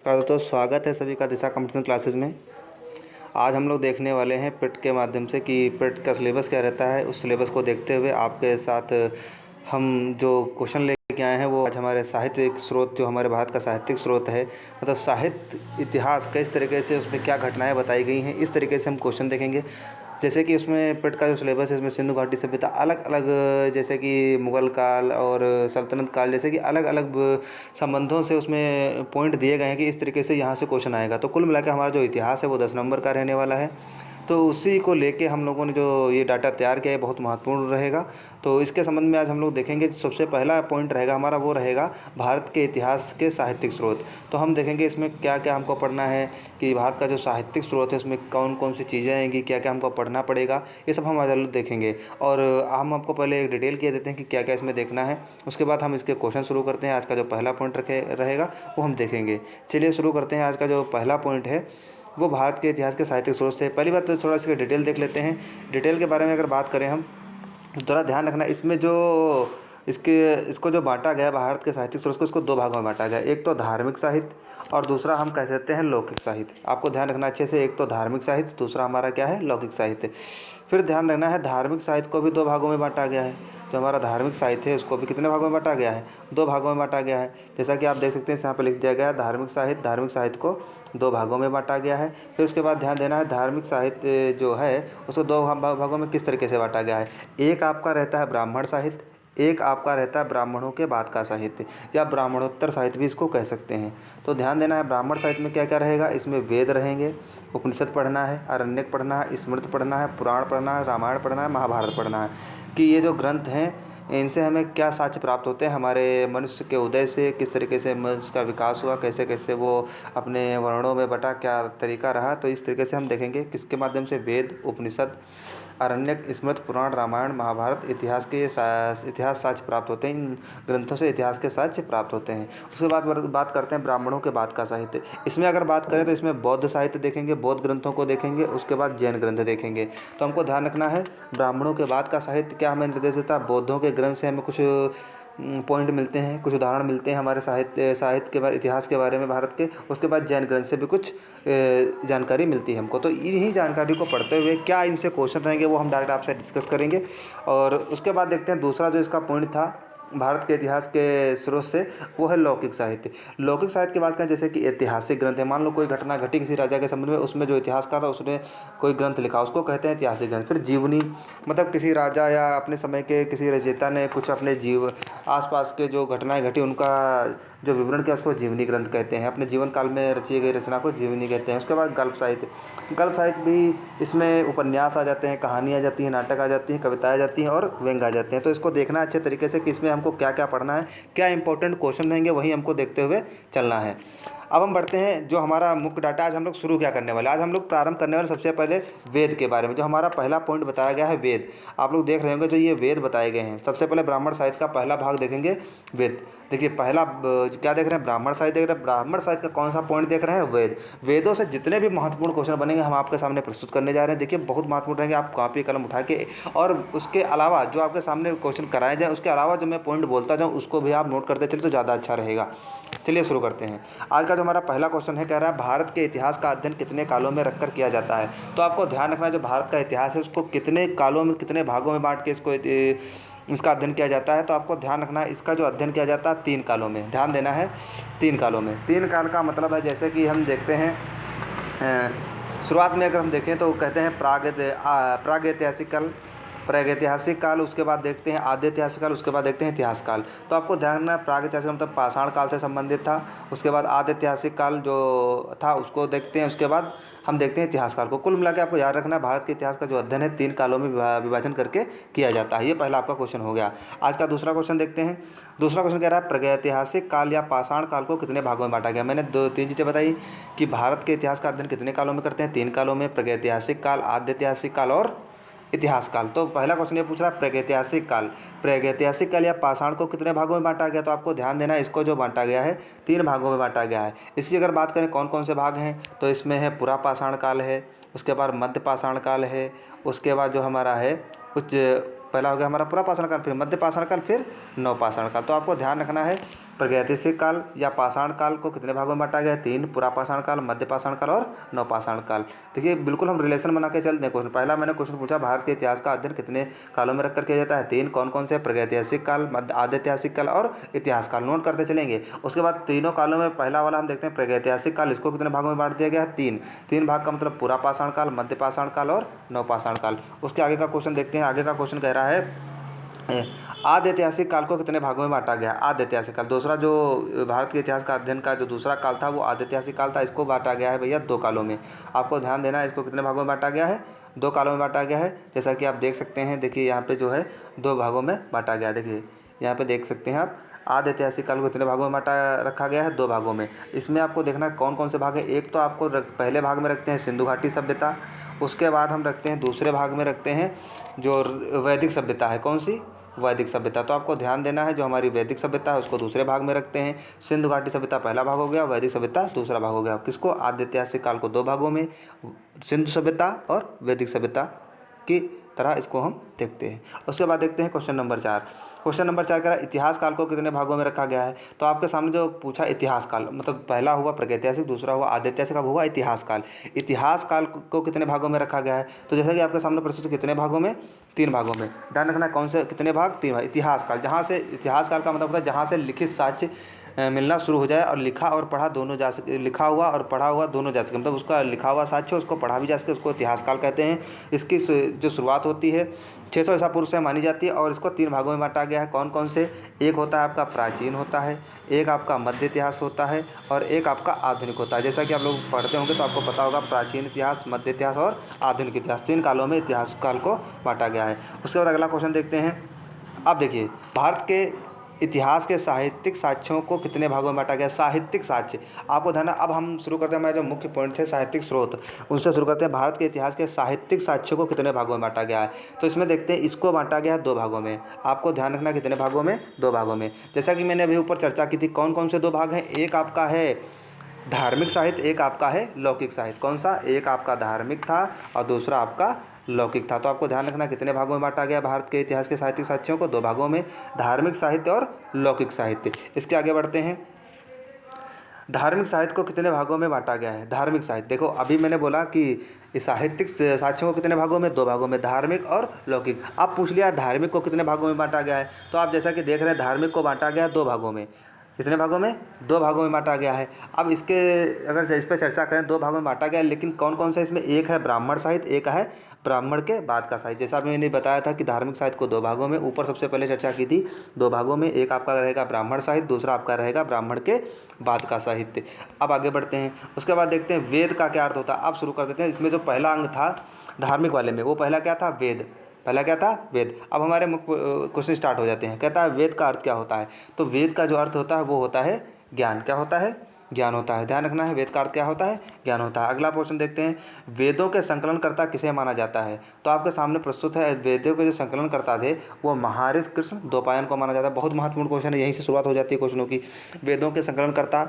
तो स्वागत है सभी का दिशा कंप्यूटर क्लासेस में। आज हम लोग देखने वाले हैं पिट के माध्यम से कि पिट का सिलेबस क्या रहता है। उस सिलेबस को देखते हुए आपके साथ हम जो क्वेश्चन लेके आए हैं वो आज हमारे साहित्यिक स्रोत, जो हमारे भारत का साहित्यिक स्रोत है, मतलब साहित्य इतिहास किस तरीके से उसमें क्या घटनाएं बताई गई हैं, इस तरीके से हम क्वेश्चन देखेंगे। जैसे कि उसमें पिट का जो सिलेबस है इसमें सिंधु घाटी सभ्यता अलग अलग, जैसे कि मुग़ल काल और सल्तनत काल, जैसे कि अलग अलग संबंधों से उसमें पॉइंट दिए गए हैं कि इस तरीके से यहाँ से क्वेश्चन आएगा। तो कुल मिला के हमारा जो इतिहास है वो 10 नंबर का रहने वाला है। तो उसी को लेके हम लोगों ने जो ये डाटा तैयार किया है बहुत महत्वपूर्ण रहेगा। तो इसके संबंध में आज हम लोग देखेंगे। सबसे पहला पॉइंट रहेगा हमारा, वो रहेगा भारत के इतिहास के साहित्यिक स्रोत। तो हम देखेंगे इसमें क्या क्या हमको पढ़ना है कि भारत का जो साहित्यिक स्रोत है उसमें कौन कौन सी चीज़ें आएंगी, क्या क्या हमको पढ़ना पड़ेगा, ये सब हम आज देखेंगे। और हम आपको पहले एक डिटेल किया देते हैं कि क्या क्या इसमें देखना है। उसके बाद हम इसके क्वेश्चन शुरू करते हैं। आज का जो पहला पॉइंट रहेगा वो हम देखेंगे। चलिए शुरू करते हैं। आज का जो पहला पॉइंट है वो भारत के इतिहास के साहित्यिक स्रोत से। पहली बात तो थोड़ा सा डिटेल देख लेते हैं। डिटेल के बारे में अगर बात करें हम, थोड़ा ध्यान रखना इसमें जो इसको जो बांटा गया भारत के साहित्यिक स्रोत को, इसको दो भागों में बांटा गया। एक तो धार्मिक साहित्य और दूसरा हम कह सकते हैं लौकिक साहित्य। आपको ध्यान रखना अच्छे से, एक तो धार्मिक साहित्य, दूसरा हमारा क्या है, लौकिक साहित्य। फिर ध्यान रखना है धार्मिक साहित्य को भी दो भागों में बांटा गया है। जो हमारा धार्मिक साहित्य है उसको भी कितने भागों में बांटा गया है, दो भागों में बांटा गया है। जैसा कि आप देख सकते हैं यहाँ पर लिख दिया गया है धार्मिक साहित्य को दो भागों में बांटा गया है। फिर उसके बाद ध्यान देना है धार्मिक साहित्य जो है उसको दो भागों में किस तरीके से बांटा गया है। एक आपका रहता है ब्राह्मण साहित्य, एक आपका रहता है ब्राह्मणों के बाद का साहित्य या ब्राह्मणोत्तर साहित्य भी इसको कह सकते हैं। तो ध्यान देना है ब्राह्मण साहित्य में क्या क्या रहेगा। इसमें वेद रहेंगे, उपनिषद पढ़ना है, आरण्यक पढ़ना है, स्मृति पढ़ना है, पुराण पढ़ना है, रामायण पढ़ना है, महाभारत पढ़ना है कि ये जो ग्रंथ हैं इनसे हमें क्या साक्ष्य प्राप्त होते हैं हमारे मनुष्य के उदय से, किस तरीके से मनुष्य का विकास हुआ, कैसे कैसे वो अपने वर्णों में बटा, क्या तरीका रहा। तो इस तरीके से हम देखेंगे किसके माध्यम से, वेद, उपनिषद, आरण्यक, स्मृति, पुराण, रामायण, महाभारत, इतिहास साक्ष्य प्राप्त होते हैं। इन ग्रंथों से इतिहास के साक्ष्य प्राप्त होते हैं। उसके बाद बात करते हैं ब्राह्मणों के बाद का साहित्य। इसमें अगर बात करें तो इसमें बौद्ध साहित्य देखेंगे, बौद्ध ग्रंथों को देखेंगे, उसके बाद जैन ग्रंथ देखेंगे। तो हमको ध्यान रखना है ब्राह्मणों के बाद का साहित्य क्या हमें निर्देश देता है। बौद्धों के ग्रंथ से हमें कुछ पॉइंट मिलते हैं, कुछ उदाहरण मिलते हैं हमारे साहित्य के बारे, इतिहास के बारे में भारत के। उसके बाद जैन ग्रंथ से भी कुछ जानकारी मिलती है हमको। तो इन्हीं जानकारी को पढ़ते हुए क्या इनसे क्वेश्चन रहेंगे वो हम डायरेक्ट आपसे डिस्कस करेंगे। और उसके बाद देखते हैं दूसरा जो इसका पॉइंट था भारत के इतिहास के स्रोत से, वो है लौकिक साहित्य। लौकिक साहित्य की बात करें जैसे कि ऐतिहासिक ग्रंथ है। मान लो कोई घटना घटी किसी राजा के संबंध में, उसमें जो इतिहासकार था उसने कोई ग्रंथ लिखा, उसको कहते हैं ऐतिहासिक ग्रंथ। फिर जीवनी, मतलब किसी राजा या अपने समय के किसी रचयिता ने कुछ अपने आसपास के जो घटनाएं घटी उनका जो विवरण किया उसको जीवनी ग्रंथ कहते हैं। अपने जीवन काल में रची गई रचना को जीवनी कहते हैं। उसके बाद गल्प साहित्य भी, इसमें उपन्यास आ जाते हैं, कहानी आ जाती है, नाटक आ जाती हैं, कविताएं आ जाती हैं और व्यंग आ जाते हैं। तो इसको देखना अच्छे तरीके से कि इसमें हमको क्या क्या पढ़ना है, क्या इंपॉर्टेंट क्वेश्चन रहेंगे, वही हमको देखते हुए चलना है। अब हम बढ़ते हैं जो हमारा मुख्य डाटा। आज हम लोग शुरू क्या करने वाले, आज हम लोग प्रारंभ करने वाले सबसे पहले वेद के बारे में। जो हमारा पहला पॉइंट बताया गया है वेद, आप लोग देख रहे होंगे जो ये वेद बताए गए हैं। सबसे पहले ब्राह्मण साहित्य का पहला भाग देखेंगे, वेद। देखिए पहला क्या देख रहे हैं, ब्राह्मण साहित्य देख रहे हैं। ब्राह्मण साहित्य का कौन सा पॉइंट देख रहे हैं, वेद। वेदों से जितने भी महत्वपूर्ण क्वेश्चन बनेंगे हम आपके सामने प्रस्तुत करने जा रहे हैं। देखिए बहुत महत्वपूर्ण रहेंगे, आप कॉपी कलम उठा के, और उसके अलावा जो आपके सामने क्वेश्चन कराए जाए उसके अलावा जो मैं पॉइंट बोलता जाऊँ उसको भी आप नोट करते चलिए तो ज़्यादा अच्छा रहेगा। चलिए शुरू करते हैं। आज का जो हमारा पहला क्वेश्चन है, कह रहा है भारत के इतिहास का अध्ययन कितने कालों में रखकर किया जाता है। तो आपको ध्यान रखना है जो भारत का इतिहास है उसको कितने कालों में, कितने भागों में बांट के इसका अध्ययन किया जाता है। तो आपको ध्यान रखना है इसका जो अध्ययन किया जाता है 3 कालों में। ध्यान देना है 3 कालों में। 3 काल का मतलब है जैसे कि हम देखते हैं शुरुआत में अगर हम देखें तो कहते हैं प्रागैतिहासिक काल, उसके बाद देखते हैं आद्य ऐतिहासिक काल, उसके बाद देखते हैं इतिहास काल। तो आपको ध्यान रखना है प्रागैतिहासिक मतलब पाषाण काल से संबंधित था। उसके बाद आद्य ऐतिहासिक काल जो था उसको देखते हैं। उसके बाद हम देखते हैं इतिहास काल को। कुल मिला के आपको याद रखना है भारत के इतिहास का जो अध्ययन है 3 कालों में विभाजन करके किया जाता है। ये पहला आपका क्वेश्चन हो गया। आज का दूसरा क्वेश्चन देखते हैं। दूसरा क्वेश्चन कह रहा है प्रागैतिहासिक काल या पाषाण काल को कितने भागों में बांटा गया। मैंने 2-3 चीज़ें बताई कि भारत के इतिहास का अध्ययन कितने कालों में करते हैं, 3 कालों में, प्रागैतिहासिक काल, आद्य ऐतिहासिक काल और इतिहास काल। तो पहला क्वेश्चन ये पूछ रहा है प्रागैतिहासिक काल या पाषाण को कितने भागों में बांटा गया। तो आपको ध्यान देना है इसको जो बांटा गया है 3 भागों में बांटा गया है। इसकी अगर बात करें कौन कौन से भाग हैं तो इसमें है पुरा पाषाण काल है, उसके बाद मध्य पाषाण काल है, उसके बाद जो हमारा है कुछ पहला हो गया हमारा पुरा पाषाण काल, फिर मध्य पाषाण काल, फिर नव पाषाण काल। तो आपको ध्यान रखना है प्रागैतिहासिक काल या पाषाण काल को कितने भागों में बांटा गया है? 3। पुरापाषाण काल, मध्य पाषाण काल और नवपाषाण काल। देखिए बिल्कुल हम रिलेशन बना के चलते हैं। क्वेश्चन पहला मैंने क्वेश्चन पूछा, भारत के इतिहास का अध्ययन कितने कालों में रखकर किया जाता है? 3। कौन कौन से? प्रागैतिहासिक काल, मध्य आद्यैतिहासिक काल और इतिहास काल। नोट करते चलेंगे। उसके बाद तीनों कालों में पहला वाला हम देखते हैं प्रागैतिहासिक काल, इसको कितने भागों में बांट दिया गया है? 3। 3 भाग का मतलब पुरापाषाण काल, मध्य पाषाण काल और नवपाषाण काल। उसके आगे का क्वेश्चन देखते हैं। आगे का क्वेश्चन कह रहा है आद्य ऐतिहासिक काल को कितने भागों में बांटा गया? आद्य ऐतिहासिक काल, दूसरा जो भारत के इतिहास का अध्ययन का जो दूसरा काल था वो आद्य ऐतिहासिक काल था। इसको बांटा गया है भैया 2 कालों में। आपको ध्यान देना है, इसको कितने भागों में बांटा गया है? 2 कालों में बांटा गया है। जैसा कि आप देख सकते हैं, देखिए यहाँ पे जो है 2 भागों में बांटा गया। देखिए यहाँ पे देख सकते हैं आप, आद्य ऐतिहासिक काल को कितने भागों में बांटा रखा गया है? 2 भागों में। इसमें आपको देखना कौन कौन से भाग है। एक तो आपको पहले भाग में रखते हैं सिंधु घाटी सभ्यता, उसके बाद हम रखते हैं दूसरे भाग में रखते हैं जो वैदिक सभ्यता है। कौन सी? वैदिक सभ्यता। तो आपको ध्यान देना है, जो हमारी वैदिक सभ्यता है उसको दूसरे भाग में रखते हैं। सिंधु घाटी सभ्यता पहला भाग हो गया, वैदिक सभ्यता दूसरा भाग हो गया। किसको? आद्य ऐतिहासिक काल को 2 भागों में, सिंधु सभ्यता और वैदिक सभ्यता की तरह इसको हम देखते हैं। उसके बाद देखते हैं क्वेश्चन नंबर 4। क्वेश्चन नंबर 4 कह रहा है इतिहास काल को कितने भागों में रखा गया है? तो आपके सामने जो पूछा इतिहास काल, मतलब पहला हुआ प्रागैतिहासिक, दूसरा हुआ आद्यैतिहासिक, अब हुआ इतिहास काल। इतिहास काल को कितने भागों में रखा गया है? तो जैसा कि आपके सामने प्रस्तुत, कितने भागों में? 3 भागों में। ध्यान रखना कौन से कितने भाग? 3 भाग। इतिहास काल, जहाँ से इतिहास काल का मतलब होता है जहाँ से लिखित साक्ष्य मिलना शुरू हो जाए और लिखा और पढ़ा दोनों जा सके, लिखा हुआ और पढ़ा हुआ दोनों जा सके, मतलब उसका लिखा हुआ साक्ष्य उसको पढ़ा भी जा सके, उसको इतिहास काल कहते हैं। इसकी जो शुरुआत होती है 600 ईसा पूर्व से मानी जाती है और इसको 3 भागों में बांटा गया है। कौन कौन से? एक होता है आपका प्राचीन होता है, एक आपका मध्य इतिहास होता है और एक आपका आधुनिक होता है। जैसा कि आप लोग पढ़ते होंगे तो आपको पता होगा, प्राचीन इतिहास, मध्य इतिहास और आधुनिक इतिहास, 3 कालों में इतिहास काल को बांटा गया है। उसके बाद अगला क्वेश्चन देखते हैं। अब देखिए, भारत के इतिहास के साहित्यिक साक्ष्यों को कितने भागों में बांटा गया? साहित्यिक साक्ष्य, आपको ध्यान है। अब हम शुरू करते हैं, हमारे जो मुख्य पॉइंट थे साहित्यिक स्रोत, उनसे शुरू करते हैं। भारत के इतिहास के साहित्यिक साक्ष्यों को कितने भागों में बांटा गया है? तो इसमें देखते हैं, इसको बांटा गया है 2 भागों में। आपको ध्यान रखना कितने भागों में? 2 भागों में। जैसा कि मैंने अभी ऊपर चर्चा की थी, कौन कौन से 2 भाग हैं? एक आपका है धार्मिक साहित्य, एक आपका है लौकिक साहित्य। कौन सा? एक आपका धार्मिक था और दूसरा आपका लौकिक था। तो आपको ध्यान रखना कितने भागों में बांटा गया भारत के इतिहास के साहित्यिक साक्ष्यों को? 2 भागों में, धार्मिक साहित्य और लौकिक साहित्य। इसके आगे बढ़ते हैं। धार्मिक साहित्य को कितने भागों में बांटा गया है? धार्मिक साहित्य, देखो अभी मैंने बोला कि साहित्यिक साक्ष्यों को कितने भागों में? 2 भागों में, धार्मिक और लौकिक। अब पूछ लिया धार्मिक को कितने भागों में बांटा गया है, तो आप जैसा कि देख रहे हैं धार्मिक को बांटा गया है 2 भागों में। कितने भागों में? 2 भागों में बांटा गया है। अब इसके अगर इस पर चर्चा करें, 2 भागों में बांटा गया है, लेकिन कौन कौन सा इसमें? एक है ब्राह्मण साहित्य, एक है ब्राह्मण के बाद का साहित्य। जैसा मैंने बताया था कि धार्मिक साहित्य को 2 भागों में, ऊपर सबसे पहले चर्चा की थी 2 भागों में। एक आपका रहेगा ब्राह्मण साहित्य, दूसरा आपका रहेगा ब्राह्मण के बाद का साहित्य। अब आगे बढ़ते हैं। उसके बाद देखते हैं वेद का क्या अर्थ होता है। अब शुरू कर देते हैं। इसमें जो पहला अंग था धार्मिक वाले में, वो पहला क्या था? वेद। पहला क्या था? वेद। अब हमारे क्वेश्चन स्टार्ट हो जाते हैं। कहता है वेद का अर्थ क्या होता है? तो वेद का जो अर्थ होता है वो होता है ज्ञान। क्या होता है? ज्ञान होता है। ध्यान रखना है, वेद का अर्थ क्या होता है? ज्ञान होता है। अगला क्वेश्चन देखते हैं, वेदों के संकलनकर्ता किसे माना जाता है? तो आपके सामने प्रस्तुत है, वेदों के जो संकलनकर्ता थे वो महर्षि कृष्ण द्वैपायन को माना जाता है। बहुत महत्वपूर्ण क्वेश्चन है, यहीं से शुरुआत हो जाती है क्वेश्चनों की। वेदों के संकलनकर्ता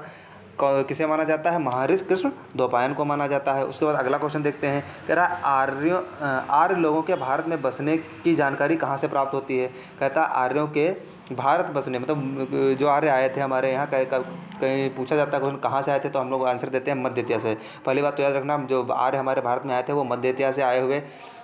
किसे माना जाता है? महर्षि कृष्ण द्वैपायन को माना जाता है। उसके बाद अगला क्वेश्चन देखते हैं। कह रहा है आर्य लोगों के भारत में बसने की जानकारी कहाँ से प्राप्त होती है? कहता है आर्यों के भारत बसने, मतलब जो आर्य आए थे हमारे यहाँ, कहीं पूछा जाता है क्वेश्चन कहाँ से आए थे, तो हम लोग आंसर देते हैं मध्य एशिया से। पहली बात तो याद रखना, जो आर्य हमारे भारत में आए थे वो मध्य एशिया से आए हुए,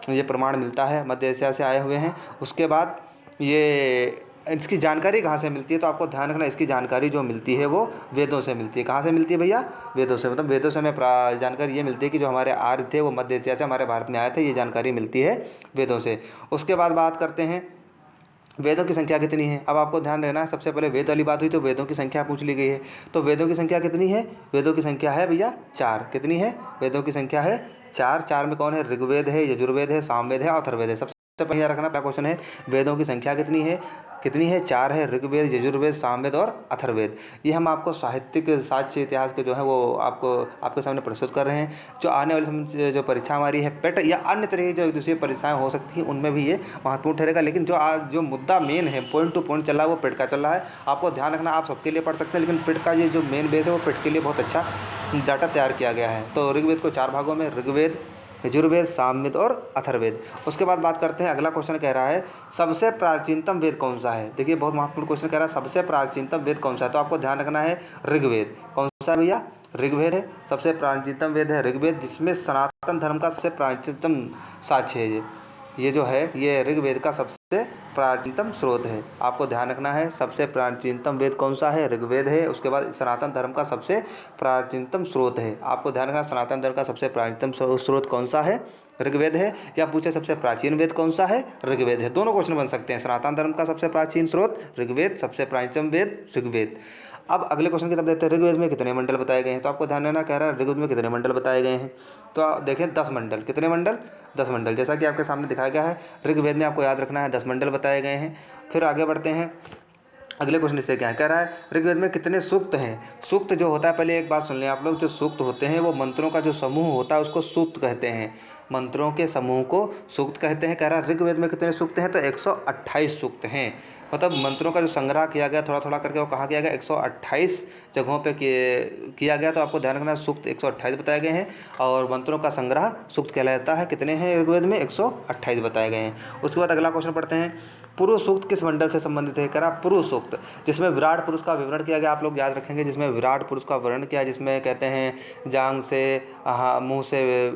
ये प्रमाण मिलता है, मध्य एशिया से आए हुए हैं। उसके बाद ये इसकी जानकारी कहाँ से मिलती है? तो आपको ध्यान रखना, इसकी जानकारी जो मिलती है वो वेदों से मिलती है। कहाँ से मिलती है भैया? वेदों से। मतलब वेदों से हमें जानकारी ये मिलती है कि जो हमारे आर्य थे वो मध्य एशिया से हमारे भारत में आए थे, ये जानकारी मिलती है वेदों से। उसके बाद बात करते हैं वेदों की संख्या कितनी है। अब आपको ध्यान देना है, सबसे पहले वेद वाली बात हुई तो वेदों की संख्या पूछ ली गई है। तो वेदों की संख्या कितनी है? वेदों की संख्या है भैया 4। कितनी है? वेदों की संख्या है 4। 4 में कौन है? ऋग्वेद है, यजुर्वेद है, सामवेद है, अथर्ववेद है। सबसे पहले रखना क्या क्वेश्चन है, वेदों की संख्या कितनी है? कितनी है? 4 है, ऋग्वेद, यजुर्वेद, सामवेद और अथर्ववेद। ये हम आपको साहित्यिक साक्ष्य इतिहास के जो है वो आपके सामने प्रस्तुत कर रहे हैं। जो आने वाले समय से जो परीक्षा हमारी है पेट या अन्य तरह की जो एक दूसरी परीक्षाएं हो सकती हैं उनमें भी ये महत्वपूर्ण ठहरेगा। लेकिन जो आज जो मुद्दा मेन है, पॉइंट टू पॉइंट चल रहा है, वो पेट का चल रहा है। आपको ध्यान रखना, आप सबके लिए पढ़ सकते हैं, लेकिन पेट का ये जो मेन बेस है वो पेट के लिए बहुत अच्छा डाटा तैयार किया गया है। तो ऋग्वेद को 4 भागों में, ऋग्वेद, यजुर्वेद, सामवेद और अथर्ववेद। उसके बाद बात करते हैं, अगला क्वेश्चन कह रहा है सबसे प्राचीनतम वेद कौन सा है। देखिए बहुत महत्वपूर्ण क्वेश्चन कह रहा है सबसे प्राचीनतम वेद कौन सा है। तो आपको ध्यान रखना है ऋग्वेद। कौन सा है भैया? ऋग्वेद है। सबसे प्राचीनतम वेद है ऋग्वेद, जिसमें सनातन धर्म का सबसे प्राचीनतम साक्ष्य है। ये जो है ये ऋग्वेद का सबसे प्राचीनतम स्रोत है। आपको ध्यान रखना है सबसे प्राचीनतम वेद कौन सा है? ऋग्वेद है। उसके बाद सनातन धर्म का सबसे प्राचीनतम स्रोत है। आपको ध्यान रखना सनातन धर्म का सबसे प्राचीनतम स्रोत कौन सा है? ऋग्वेद है। या पूछे सबसे प्राचीन वेद कौन सा है? ऋग्वेद है। दोनों क्वेश्चन बन सकते हैं। सनातन धर्म का सबसे प्राचीन स्रोत ऋग्वेद, सबसे प्राचीनतम वेद ऋग्वेद। अब अगले क्वेश्चन की तरफ देखते हैं, ऋग्वेद में कितने मंडल बताए गए हैं। तो आपको ध्यान देना, कह रहा है ऋग्वेद में कितने मंडल बताए गए हैं। तो आप देखें 10 मंडल। कितने मंडल? 10 मंडल, जैसा कि आपके सामने दिखाया गया है। ऋग्वेद में आपको याद रखना है 10 मंडल बताए गए हैं। फिर आगे बढ़ते हैं, अगले क्वेश्चन इससे क्या है, कह रहा है ऋग्वेद में कितने सूक्त हैं। सूक्त जो होता है, पहले एक बात सुन लें आप लोग, जो सूक्त होते हैं वो मंत्रों का जो समूह होता है उसको सूक्त कहते हैं। मंत्रों के समूह को सूक्त कहते हैं। कह रहा है ऋग्वेद में कितने सूक्त हैं, तो 128 सूक्त हैं। मतलब मंत्रों का जो संग्रह किया गया थोड़ा थोड़ा करके, वो कहाँ किया गया? 128 जगहों पे किया गया। तो आपको ध्यान रखना सूक्त 128 बताए गए हैं और मंत्रों का संग्रह सूक्त कहलाता है। कितने हैं ऋग्वेद में? 128 बताए गए हैं। उसके बाद अगला क्वेश्चन पढ़ते हैं, पुरुष सूक्त किस मंडल से संबंधित है। कह रहा पुरुष सूक्त, जिसमें विराट पुरुष का विवरण किया गया। आप लोग याद रखेंगे, जिसमें विराट पुरुष का वर्णन किया, जिसमें कहते हैं जांग से मुंह से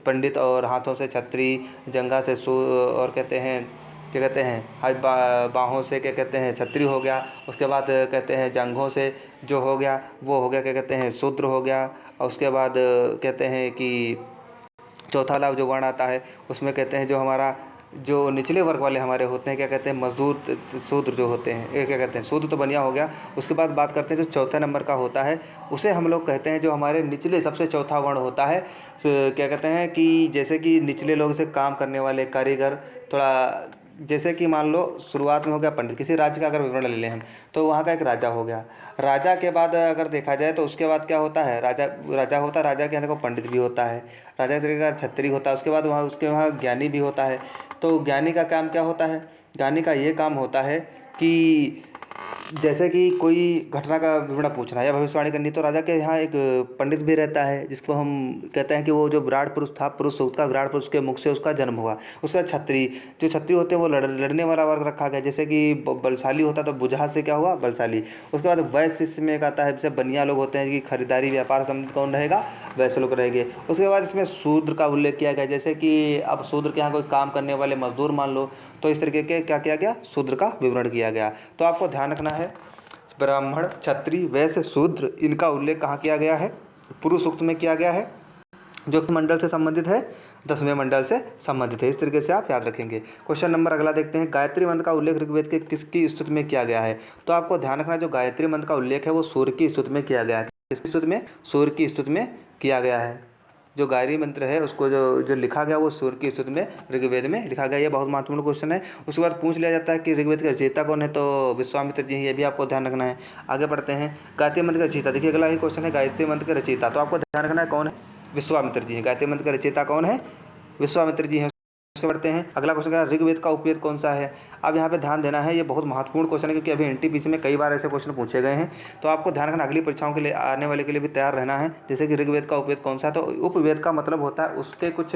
पंडित और हाथों से छत्री, जंगा से और कहते हैं क्या कहते हैं बाहों से क्या कहते हैं छत्री हो गया। उसके बाद कहते हैं जांघों से जो हो गया वो हो गया क्या कहते हैं शूद्र हो गया। और उसके बाद कहते हैं कि चौथा लाभ जो वर्ण आता है उसमें कहते हैं जो हमारा जो निचले वर्ग वाले हमारे होते हैं क्या कहते हैं मजदूर, शूद्र जो होते हैं ये क्या कहते हैं शूद्र तो बनिया हो गया। उसके बाद बात करते हैं जो चौथे नंबर का होता है उसे हम लोग कहते हैं जो हमारे निचले सबसे चौथा वर्ण होता है। क्या कहते हैं कि जैसे कि निचले लोग से काम करने वाले कारीगर, थोड़ा जैसे कि मान लो शुरुआत में हो गया पंडित। किसी राज्य का अगर विवरण ले लें हम, तो वहाँ का एक राजा हो गया। राजा के बाद अगर देखा जाए तो उसके बाद क्या होता है, राजा होता है। राजा के अंदर को पंडित भी होता है, राजा के तरीके का छत्री होता है। उसके बाद वहाँ ज्ञानी भी होता है। तो ज्ञानी का काम क्या होता है? ज्ञानी का ये काम होता है कि जैसे कि कोई घटना का विवरण पूछना है या भविष्यवाणी करनी, तो राजा के यहाँ एक पंडित भी रहता है, जिसको हम कहते हैं कि वो जो विराट पुरुष था, पुरुष सूक्त का विराट पुरुष के मुख से उसका जन्म हुआ। उसके बाद छत्री, जो छत्री होते हैं वो लड़ने वाला वर्ग रखा गया। जैसे कि बलशाली होता तो बुझा से क्या हुआ? बलशाली। उसके बाद वैश्य में एक आता है, जैसे बनिया लोग होते हैं कि खरीदारी व्यापार संबंधित कौन रहेगा? वैसे लोग रहेंगे। उसके बाद इसमें शूद्र का उल्लेख किया गया, जैसे कि अब शूद्र के यहाँ कोई काम करने वाले मजदूर मान लो, तो इस तरीके के क्या किया गया? शूद्र का विवरण किया गया। तो आपको ध्यान रखना है ब्राह्मण, क्षत्रिय, वैश्य, शूद्र, इनका उल्लेख कहाँ किया गया है? पुरुष सूक्त में किया गया है, जो कि मंडल से संबंधित है, 10वें मंडल से संबंधित है। इस तरीके से आप याद रखेंगे। क्वेश्चन नंबर अगला देखते हैं, गायत्री मंत्र का उल्लेख ऋग्वेद के किसकी स्तुति में किया गया है। तो आपको ध्यान रखना जो गायत्री मंत्र का उल्लेख है वो सूर्य की स्तुति में किया गया है। किसकी स्तुति में? सूर्य की स्तुति में किया गया है। जो गायत्री मंत्र है उसको जो लिखा गया वो सूर्य की स्तुति में ऋग्वेद में लिखा गया। ये बहुत महत्वपूर्ण क्वेश्चन है। उसके बाद पूछ लिया जाता है कि ऋग्वेद के रचयिता कौन है, तो विश्वामित्र जी हैं। ये भी आपको ध्यान रखना है। आगे बढ़ते हैं, गायत्री मंत्र के रचयिता। देखिए अगला ही क्वेश्चन है, गायत्री मंत्र के रचयिता। तो आपको ध्यान रखना है कौन है? विश्वामित्र जी हैं। गायत्री मंत्र के रचयिता कौन है? विश्वामित्र जी हैं। उसके बढ़ते हैं, अगला क्वेश्चन है ऋग्वेद का उपवेद कौन सा है। अब यहाँ पे ध्यान देना है, ये बहुत महत्वपूर्ण क्वेश्चन है, क्योंकि अभी एनटीपीसी में कई बार ऐसे क्वेश्चन पूछे गए हैं। तो आपको ध्यान रखना, अगली परीक्षाओं के लिए आने वाले के लिए भी तैयार रहना है। जैसे कि ऋग्वेद का उपवेद कौन सा है, तो उपवेद का मतलब होता है उसके कुछ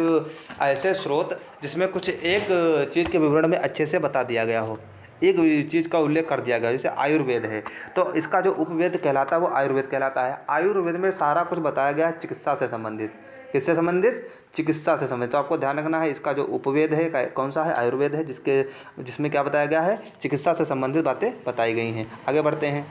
ऐसे स्रोत जिसमें कुछ एक चीज़ के विवरण में अच्छे से बता दिया गया हो, एक चीज़ का उल्लेख कर दिया गया। जैसे आयुर्वेद है तो इसका जो उपवेद कहलाता है वो आयुर्वेद कहलाता है। आयुर्वेद में सारा कुछ बताया गया है चिकित्सा से संबंधित। किससे संबंधित? चिकित्सा से संबंधित। तो आपको ध्यान रखना है इसका जो उपवेद है कौन सा है? आयुर्वेद है, जिसमें क्या बताया गया है? चिकित्सा से संबंधित बातें बताई गई हैं। आगे बढ़ते हैं,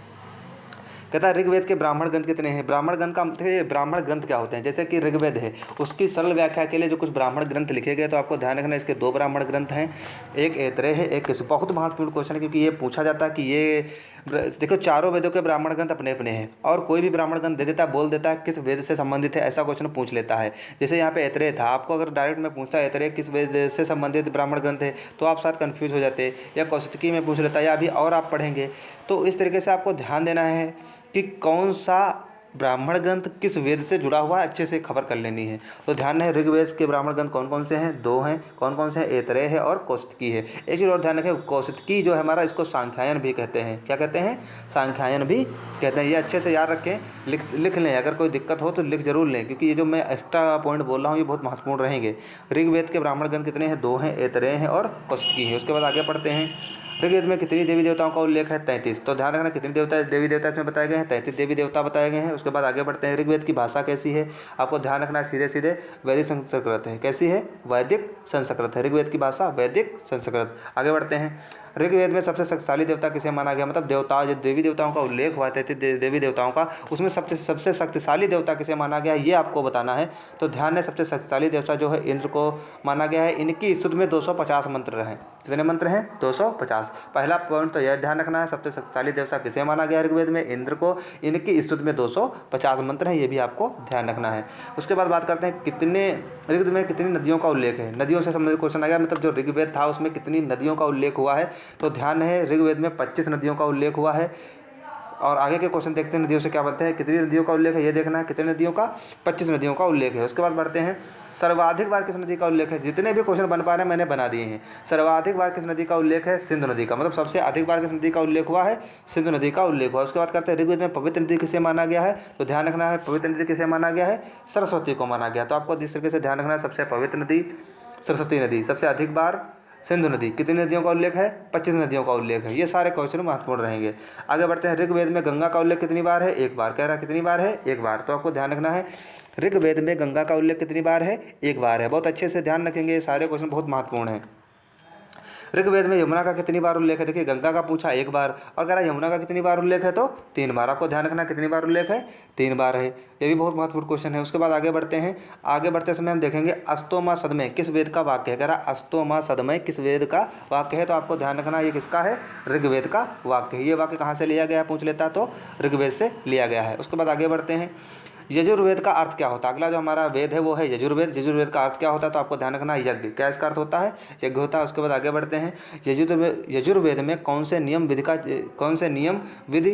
कहता है ऋग्वेद के ब्राह्मण ग्रंथ कितने हैं। ब्राह्मण ग्रंथ का मतलब, ब्राह्मण ग्रंथ क्या होते हैं? जैसे कि ऋग्वेद है उसकी सरल व्याख्या के लिए जो कुछ ब्राह्मण ग्रंथ लिखे गए, तो आपको ध्यान रखना इसके 2 ब्राह्मण ग्रंथ हैं, एक ऐतरेय है, एक बहुत महत्वपूर्ण क्वेश्चन है, क्योंकि ये पूछा जाता है कि ये देखो चारों वेदों के ब्राह्मण ग्रंथ अपने अपने हैं और कोई भी ब्राह्मण ग्रंथ दे देता है, बोल देता है किस वेद से संबंधित है, ऐसा क्वेश्चन पूछ लेता है। जैसे यहाँ पे ऐतरेय था, आपको अगर डायरेक्ट में पूछता है ऐतरेय किस वेद से संबंधित ब्राह्मण ग्रंथ है, तो आप शायद कन्फ्यूज हो जाते, या कौशिकी में पूछ लेता, या अभी और आप पढ़ेंगे। तो इस तरीके से आपको ध्यान देना है कि कौन सा ब्राह्मण ग्रंथ किस वेद से जुड़ा हुआ है, अच्छे से खबर कर लेनी है। तो ध्यान है, ऋग्वेद के ब्राह्मण ग्रंथ कौन कौन से हैं? 2 हैं। कौन कौन से हैं? ऐतरेय है और कौशिकी है। एक चीज़ और ध्यान रखें, कौशिकी जो है हमारा, इसको सांख्यायन भी कहते हैं। क्या कहते हैं? सांख्यायन भी कहते हैं। ये अच्छे से याद रखें, लिख लें। अगर कोई दिक्कत हो तो लिख जरूर लें, क्योंकि ये जो मैं एक्स्ट्रा पॉइंट बोल रहा हूँ ये बहुत महत्वपूर्ण रहेंगे। ऋग्वेद के ब्राह्मण ग्रंथ कितने हैं? 2 हैं, ऐतरेय हैं और कौशिकी है। उसके बाद आगे पढ़ते हैं, ऋग्वेद में कितनी देवी देवताओं का उल्लेख है? 33। तो ध्यान रखना, कितनी देवी देवता इसमें बताए गए हैं? 33 देवी देवता बताए गए हैं। उसके बाद आगे बढ़ते हैं, ऋग्वेद की भाषा कैसी है? आपको ध्यान रखना, सीधे सीधे वैदिक संस्कृत है। कैसी है? वैदिक संस्कृत है ऋग्वेद की भाषा, वैदिक संस्कृत। आगे बढ़ते हैं, ऋग्वेद में सबसे शक्तिशाली देवता किसे माना गया? मतलब देवता, जो देवी देवताओं का उल्लेख हुआ 33 देवी देवताओं का, उसमें सबसे शक्तिशाली देवता किसे माना गया, ये आपको बताना है। तो ध्यान है, सबसे शक्तिशाली देवता जो है इंद्र को माना गया है। इनकी स्तुति में 250 मंत्र हैं। कितने मंत्र हैं? 250। पहला पॉइंट तो यह ध्यान रखना है, सबसे शक्तिशाली देवता किसे माना गया ऋग्वेद में? इंद्र को। इनकी स्तुति में 250 मंत्र हैं, ये भी आपको ध्यान रखना है। उसके बाद बात करते हैं, कितने ऋग्वेद में कितनी नदियों का उल्लेख है? नदियों से संबंधित क्वेश्चन आ गया, मतलब जो ऋग्वेद था उसमें कितनी नदियों का उल्लेख हुआ है? तो ध्यान है, ऋग्वेद में 25 नदियों का उल्लेख हुआ है। और आगे के क्वेश्चन देखते हैं, नदियों से क्या बनते हैं, कितनी नदियों का उल्लेख है ये देखना है। कितनी नदियों का? 25 नदियों का उल्लेख है। उसके बाद बढ़ते हैं, सर्वाधिक बार किस नदी का उल्लेख है? जितने भी क्वेश्चन बन पा रहे हैं मैंने बना दिए हैं। सर्वाधिक बार किस नदी का उल्लेख है? सिंधु नदी का। मतलब सबसे अधिक बार किस नदी का उल्लेख हुआ है? सिंधु नदी का उल्लेख हुआ। उसके बाद करते हैं, ऋग्वेद में पवित्र नदी किसे माना गया है? तो ध्यान रखना है, पवित्र नदी किसे माना गया है? सरस्वती को माना गया। तो आपको इस तरीके से ध्यान रखना है, सबसे पवित्र नदी सरस्वती नदी, सबसे अधिक बार सिंधु नदी। कितनी नदियों का उल्लेख है? 25 नदियों का उल्लेख है। ये सारे क्वेश्चन महत्वपूर्ण रहेंगे। आगे बढ़ते हैं, ऋग्वेद में गंगा का उल्लेख कितनी बार है? 1 बार। कह रहा कितनी बार है? 1 बार। तो आपको ध्यान रखना है, ऋग्वेद में गंगा का उल्लेख कितनी बार है? 1 बार है। बहुत अच्छे से ध्यान रखेंगे, ये सारे क्वेश्चन बहुत महत्वपूर्ण हैं। ऋग्वेद में यमुना का कितनी बार उल्लेख है? देखिए, गंगा का पूछा 1 बार, और कह रहा यमुना का कितनी बार उल्लेख है? तो 3 बार। आपको ध्यान रखना, कितनी बार उल्लेख है? 3 बार है। ये भी बहुत महत्वपूर्ण क्वेश्चन है। उसके बाद आगे बढ़ते हैं, आगे बढ़ते समय हम देखेंगे, अस्तो मा सदमय किस वेद का वाक्य है? कह रहा अस्तो मा सदमय किस वेद का वाक्य है? तो आपको ध्यान रखना, ये किसका है? ऋग्वेद का वाक्य है। ये वाक्य कहाँ से लिया गया है पूछ लेता, तो ऋग्वेद से लिया गया है। उसके बाद आगे बढ़ते हैं, यजुर्वेद का अर्थ क्या होता है? अगला जो हमारा वेद है वो है यजुर्वेद। यजुर्वेद का अर्थ क्या होता है? तो आपको ध्यान रखना, यज्ञ। क्या इसका अर्थ होता है? यज्ञ होता है। उसके बाद आगे बढ़ते हैं, यजुर्वेद में कौन से नियम विधि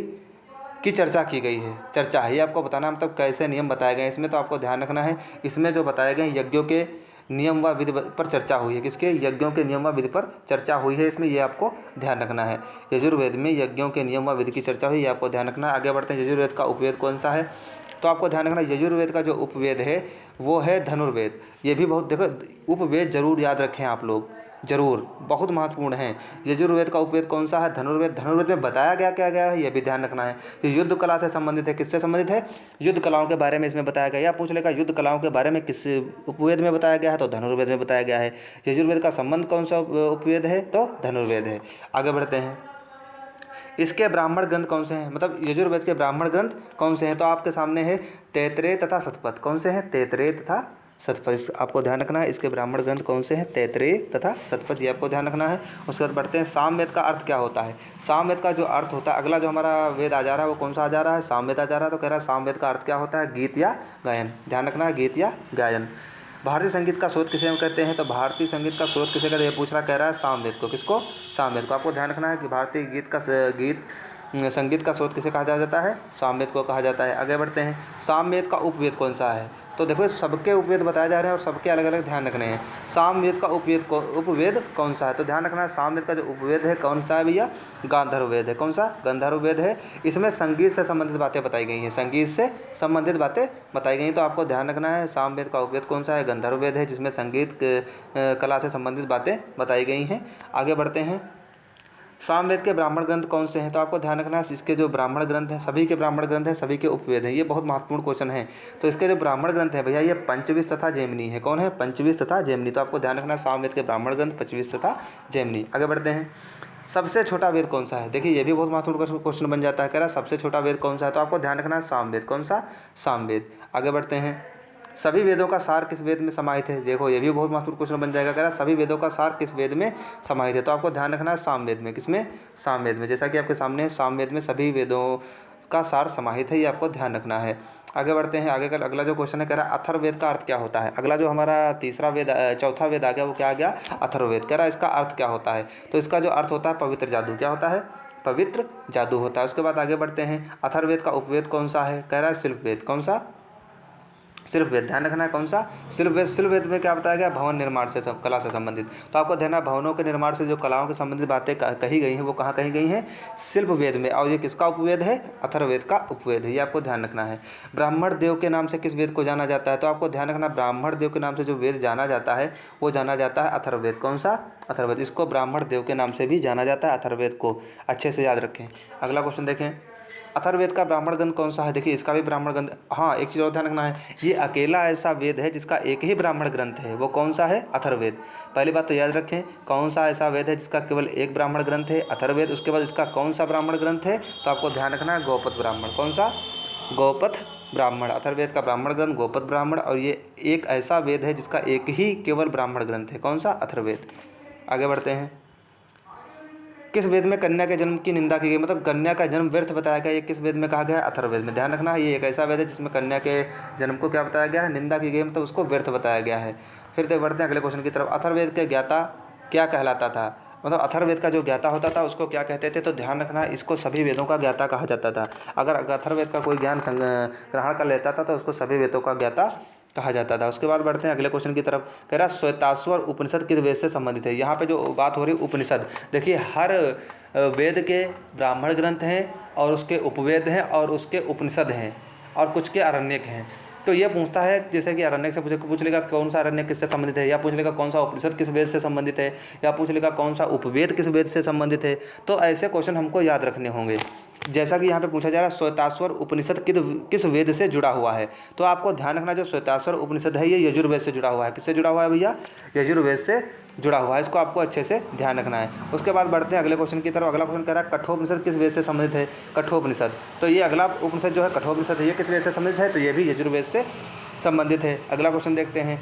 की चर्चा की गई है? चर्चा है, ये आपको बताना, मतलब कैसे नियम बताए गए हैं इसमें। तो आपको ध्यान रखना है, इसमें जो बताए गए यज्ञों के नियम व विधि पर चर्चा हुई है। किसके? यज्ञों के नियम व विधि पर चर्चा हुई है इसमें, ये आपको ध्यान रखना है। यजुर्वेद में यज्ञों के नियम व विधि की चर्चा हुई, ये आपको ध्यान रखना है। आगे बढ़ते हैं, यजुर्वेद का उपवेद कौन सा है? तो आपको ध्यान रखना, यजुर्वेद का जो उपवेद है वो है धनुर्वेद। ये भी बहुत, देखो उपवेद जरूर याद रखें आप लोग, जरूर, बहुत महत्वपूर्ण है। यजुर्वेद का उपवेद कौन सा है? धनुर्वेद। धनुर्वेद में बताया क्या गया है, यह भी ध्यान रखना है। ये युद्ध कला से संबंधित है। किससे संबंधित है? युद्ध कलाओं के बारे में इसमें बताया गया। या पूछ लेगा युद्ध कलाओं के बारे में किस उपवेद में बताया गया है? तो धनुर्वेद में बताया गया है। यजुर्वेद का संबंध कौन सा उपवेद है? तो धनुर्वेद है। आगे बढ़ते हैं, इसके ब्राह्मण ग्रंथ कौन से हैं? मतलब यजुर्वेद के ब्राह्मण ग्रंथ कौन से हैं? तो आपके सामने है तैतरेय तथा शतपथ। कौन से हैं? तैतरेय तथा शतपथ। आपको ध्यान रखना है, इसके ब्राह्मण ग्रंथ कौन से हैं? तैतरेय तथा शतपथ, ये आपको ध्यान रखना है। उसके बाद बढ़ते हैं, सामवेद का अर्थ क्या होता है? सामवेद का जो अर्थ होता है, अगला जो हमारा वेद आ जा रहा है वो कौन सा आ जा रहा है? सामवेद आ जा रहा है। तो कह रहा है सामवेद का अर्थ क्या होता है? गीत या गायन। ध्यान रखना है, गीत या गायन। भारतीय संगीत का स्रोत किसे हम कहते हैं? तो भारतीय संगीत का स्रोत किसे कहते हैं, ये पूछ रहा, कह रहा है सामवेद को। किसको? सामवेद को। आपको ध्यान रखना है कि भारतीय संगीत का स्रोत किसे कहा जाता है? सामवेद को कहा जाता है। आगे बढ़ते हैं, सामवेद का उपवेद कौन सा है? तो देखो सबके उपवेद बताए जा रहे हैं और सबके अलग अलग ध्यान रखने हैं। सामवेद का उपवेद कौन सा है? तो ध्यान रखना है, सामवेद का जो उपवेद है कौन सा है भैया? गांधर्व वेद है। कौन सा? गांधर्व वेद है। इसमें संगीत से संबंधित बातें बताई गई हैं। संगीत से संबंधित बातें बताई गई हैं। तो आपको ध्यान रखना है, सामवेद का उपवेद कौन सा है? गांधर्व वेद है, जिसमें संगीत कला से संबंधित बातें बताई गई हैं। आगे बढ़ते हैं, सामवेद के ब्राह्मण ग्रंथ कौन से हैं? तो आपको ध्यान रखना है, इसके जो ब्राह्मण ग्रंथ हैं, सभी के ब्राह्मण ग्रंथ हैं, सभी के उपवेद हैं। ये बहुत महत्वपूर्ण क्वेश्चन है। तो इसके जो ब्राह्मण ग्रंथ हैं भैया, ये पंचविश तथा जैमिनी है। कौन है? पंचविश तथा जैमिनी। तो आपको ध्यान रखना है, सामवेद के ब्राह्मण ग्रंथ पंचविश तथा जैमिनी। आगे बढ़ते हैं, सबसे छोटा वेद कौन सा है? देखिए ये भी बहुत महत्वपूर्ण क्वेश्चन बन जाता है। कह रहा है सबसे छोटा वेद कौन सा है? तो आपको ध्यान रखना है, सामवेद। कौन सा? सामवेद। आगे बढ़ते हैं, सभी वेदों का सार किस वेद में समाहित है? देखो ये भी बहुत महत्वपूर्ण क्वेश्चन बन जाएगा। कह रहा सभी वेदों का सार किस वेद में समाहित है? तो आपको ध्यान रखना है, सामवेद में। किसमें? सामवेद में। जैसा कि आपके सामने सामवेद में सभी वेदों का सार समाहित है, ये आपको ध्यान रखना है। आगे बढ़ते हैं, आगे का अगला जो क्वेश्चन है, कह रहा है अथर्ववेद का अर्थ क्या होता है? अगला जो हमारा चौथा वेद आ गया वो क्या आ गया? अथर्ववेद। कह रहा है इसका अर्थ क्या होता है? तो इसका जो अर्थ होता है पवित्र जादू। क्या होता है? पवित्र जादू होता है। उसके बाद आगे बढ़ते हैं, अथर्ववेद का उपवेद कौन सा है? कह रहा है शिल्पवेद। कौन सा? शिल्पवेद। ध्यान रखना है कौन सा? शिल्पवेद। शिल्पवेद में क्या बताया गया? भवन निर्माण से कला से संबंधित। तो आपको ध्यान है भवनों के निर्माण से जो कलाओं के संबंधित बातें कही गई हैं वो कहाँ कही गई हैं? शिल्पवेद में। और ये किसका उपवेद है? अथर्ववेद का उपवेद है। ये आपको ध्यान रखना है। ब्राह्मण देव के नाम से किस वेद को जाना जाता है? तो आपको ध्यान रखना, ब्राह्मण देव के नाम से जो वेद जाना जाता है वो जाना जाता है अथर्ववेद। कौन सा? अथर्ववेद। इसको ब्राह्मण देव के नाम से भी जाना जाता है, अथर्ववेद को। अच्छे से याद रखें। अगला क्वेश्चन देखें, अथर्ववेद का ब्राह्मण ग्रंथ कौन सा है? देखिए इसका भी ब्राह्मण ग्रंथ, हाँ एक चीज़ और ध्यान रखना है, ये अकेला ऐसा वेद है जिसका एक ही ब्राह्मण ग्रंथ है। वो कौन सा है? अथर्ववेद। पहली बात तो याद रखें, कौन सा ऐसा वेद है जिसका केवल एक ब्राह्मण ग्रंथ है? अथर्ववेद। उसके बाद इसका कौन सा ब्राह्मण ग्रंथ है? तो आपको ध्यान रखना है गौपथ ब्राह्मण। कौन सा? गौपथ ब्राह्मण। अथर्ववेद का ब्राह्मण ग्रंथ गौपथ ब्राह्मण, और ये एक ऐसा वेद है जिसका एक ही केवल ब्राह्मण ग्रंथ है। कौन सा? अथर्ववेद। आगे बढ़ते हैं, किस वेद में कन्या के जन्म की निंदा की गई? मतलब कन्या का जन्म व्यर्थ बताया गया, ये किस वेद में कहा गया है? अथर्ववेद में। ध्यान रखना है ये एक ऐसा वेद है जिसमें कन्या के जन्म को क्या बताया गया है? निंदा की गई, मतलब उसको व्यर्थ बताया गया है। फिर तक बढ़ते हैं अगले क्वेश्चन की तरफ, अथर्ववेद के ज्ञाता क्या कहलाता था? मतलब अथर्ववेद का जो ज्ञाता होता था उसको क्या कहते थे? तो ध्यान रखना इसको सभी वेदों का ज्ञाता कहा जाता था। अगर अथर्ववेद का कोई ज्ञान ग्रहण कर लेता था तो उसको सभी वेदों का ज्ञाता कहा जाता था। उसके बाद बढ़ते हैं अगले क्वेश्चन की तरफ, कह रहा श्वेताश्वर उपनिषद किस वेद से संबंधित है? यहाँ पे जो बात हो रही है उपनिषद, देखिए हर वेद के ब्राह्मण ग्रंथ हैं और उसके उपवेद हैं और उसके उपनिषद हैं और कुछ के आरण्यक हैं। तो ये पूछता है, जैसे कि आरण्यक से पूछ लेगा कौन सा आरण्यक किससे संबंधित है, या पूछ लेगा कौन सा उपनिषद किस वेद से संबंधित है, या पूछ लेगा कौन सा उपवेद किस वेद से संबंधित है। तो ऐसे क्वेश्चन हमको याद रखने होंगे। जैसा कि यहाँ पे पूछा जा रहा है श्वेताश्वर उपनिषद किस वेद से जुड़ा हुआ है? तो आपको ध्यान रखना जो श्वेताश्वर उपनिषद है ये यजुर्वेद से जुड़ा हुआ है। किससे जुड़ा हुआ है भैया? यजुर्वेद से जुड़ा हुआ है। इसको आपको अच्छे से ध्यान रखना है। उसके बाद बढ़ते हैं अगले क्वेश्चन की तरफ। अगला क्वेश्चन कह रहा है कठोपनिषद किस वेद से संबंधित है? कठोपनिषद। तो ये अगला उपनिषद जो है कठोपनिषद है, ये किस वेद से संबंधित है? तो ये भी यजुर्वेद से संबंधित है। अगला क्वेश्चन देखते हैं,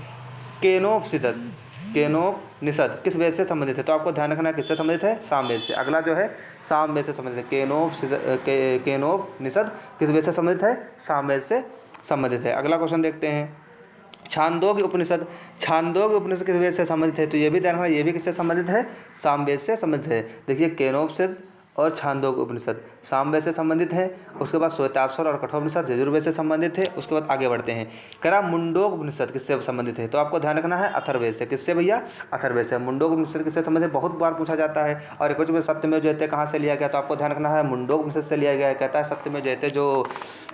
केनोपनिषद किस वेद से संबंधित है? तो आपको ध्यान रखना है किससे संबंधित है? सामवेद से। अगला जो है सामवेद से संबंधित है। केनोपनिषद किस वेद से संबंधित है? सामवेद से संबंधित है। अगला क्वेश्चन देखते हैं, छांदोग्य उपनिषद किस वेद से संबंधित है? तो ये भी ध्यान रखना, ये भी किससे संबंधित है? सामवेद से संबंधित है। देखिए केनोपनिषद और छांदोग्य उपनिषद सामवेद से संबंधित है। उसके बाद श्वेताश्वर और कठोपनिषद यजुर्वेद से संबंधित है। उसके बाद आगे बढ़ते हैं, करा मुंडोक उपनिषद किससे संबंधित है? तो आपको ध्यान रखना है अथर्ववेद से। किससे भैया? अथर्ववेद से। मुंडोक उपनिषद किससे संबंधित है? बहुत बार पूछा जाता है। और एक में सत्यमेव जयते कहाँ से लिया गया? तो आपको ध्यान रखना है मुंडोक उपनिषद से लिया गया है। कहता है सत्यमेव जयते जो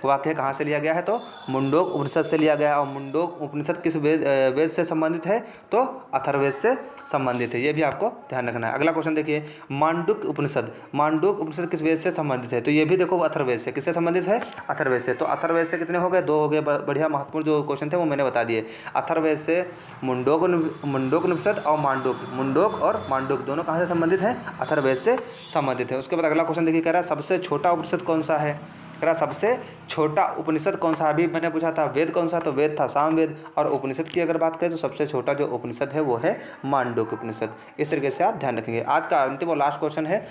वाक्य कहाँ से लिया गया है? तो मुंडोक उपनिषद से लिया गया है। और मुंडोक उपनिषद किस वेद से संबंधित है? तो अथर्ववेद से संबंधित है। ये भी आपको ध्यान रखना है। अगला क्वेश्चन देखिए, मांडुक्य उपनिषद किस वेद से संबंधित है? तो ये भी देखो अथर्ववेद से। किससे संबंधित है? अथर्ववेद से। तो अथर्ववेद से कितने हो गए? 2 हो गए। बढ़िया महत्वपूर्ण जो क्वेश्चन थे वो मैंने बता दिए। अथर्ववेद से मुंडोक उपनिषद और मुंडोक और मांडुक दोनों कहाँ से संबंधित हैं? अथर्ववेद से संबंधित है। उसके बाद अगला क्वेश्चन देखिए, कह रहा है सबसे छोटा उपनिषद कौन सा है? कह रहा सबसे छोटा उपनिषद कौन सा? अभी मैंने पूछा था वेद कौन सा, तो वेद था सामवेद। और उपनिषद की अगर बात करें तो सबसे छोटा जो उपनिषद है वो है मांडुक्य उपनिषद। इस तरीके से आप ध्यान रखेंगे। आज का अंतिम और लास्ट क्वेश्चन है,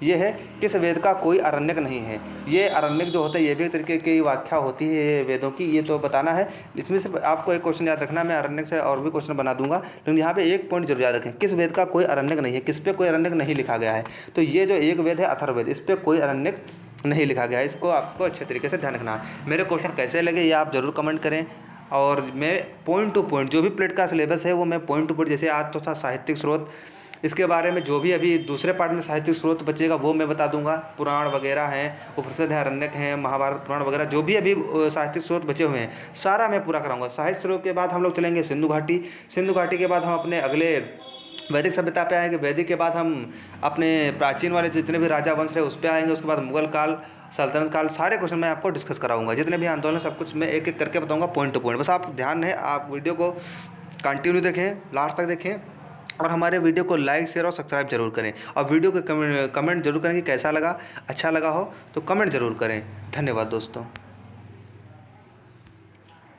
ये है किस वेद का कोई आरण्यक नहीं है? ये आरण्यक जो होता है ये भी एक तरीके की व्याख्या होती है ये वेदों की, ये तो बताना है। इसमें से आपको एक क्वेश्चन याद रखना, मैं आरण्यक से और भी क्वेश्चन बना दूंगा, लेकिन यहाँ पे एक पॉइंट जरूर याद रखें, किस वेद का कोई आरण्यक नहीं है? किस पे कोई आरण्यक नहीं लिखा गया है? तो ये जो एक वेद है अथर्ववेद, इस पर कोई आरण्यक नहीं लिखा गया है। इसको आपको अच्छे तरीके से ध्यान रखना है। मेरे क्वेश्चन कैसे लगे ये आप ज़रूर कमेंट करें। और मैं पॉइंट टू पॉइंट जो भी प्लेट का सिलेबस है वो मैं पॉइंट टू पॉइंट, जैसे आज तो था साहित्यिक स्रोत, इसके बारे में जो भी अभी दूसरे पार्ट में साहित्यिक स्रोत बचेगा वो मैं बता दूंगा। पुराण वगैरह हैं, उपनिषद है, आरण्यक हैं, महाभारत पुराण वगैरह जो भी अभी साहित्यिक स्रोत बचे हुए हैं सारा मैं पूरा कराऊंगा। साहित्य स्रोत के बाद हम लोग चलेंगे सिंधु घाटी के बाद हम अपने अगले वैदिक सभ्यता पे आएंगे। वैदिक के बाद हम अपने प्राचीन वाले जितने भी राजा वंश रहे उस पर आएंगे। उसके बाद मुगल काल, सल्तनत काल, सारे क्वेश्चन मैं आपको डिस्कस कराऊंगा। जितने भी आंदोलन सब कुछ मैं एक एक करके बताऊंगा पॉइंट टू पॉइंट। बस आप ध्यान है, आप वीडियो को कंटिन्यू देखें, लास्ट तक देखें और हमारे वीडियो को लाइक शेयर और सब्सक्राइब जरूर करें। और वीडियो को कमेंट जरूर करें कि कैसा लगा, अच्छा लगा हो तो कमेंट जरूर करें। धन्यवाद दोस्तों।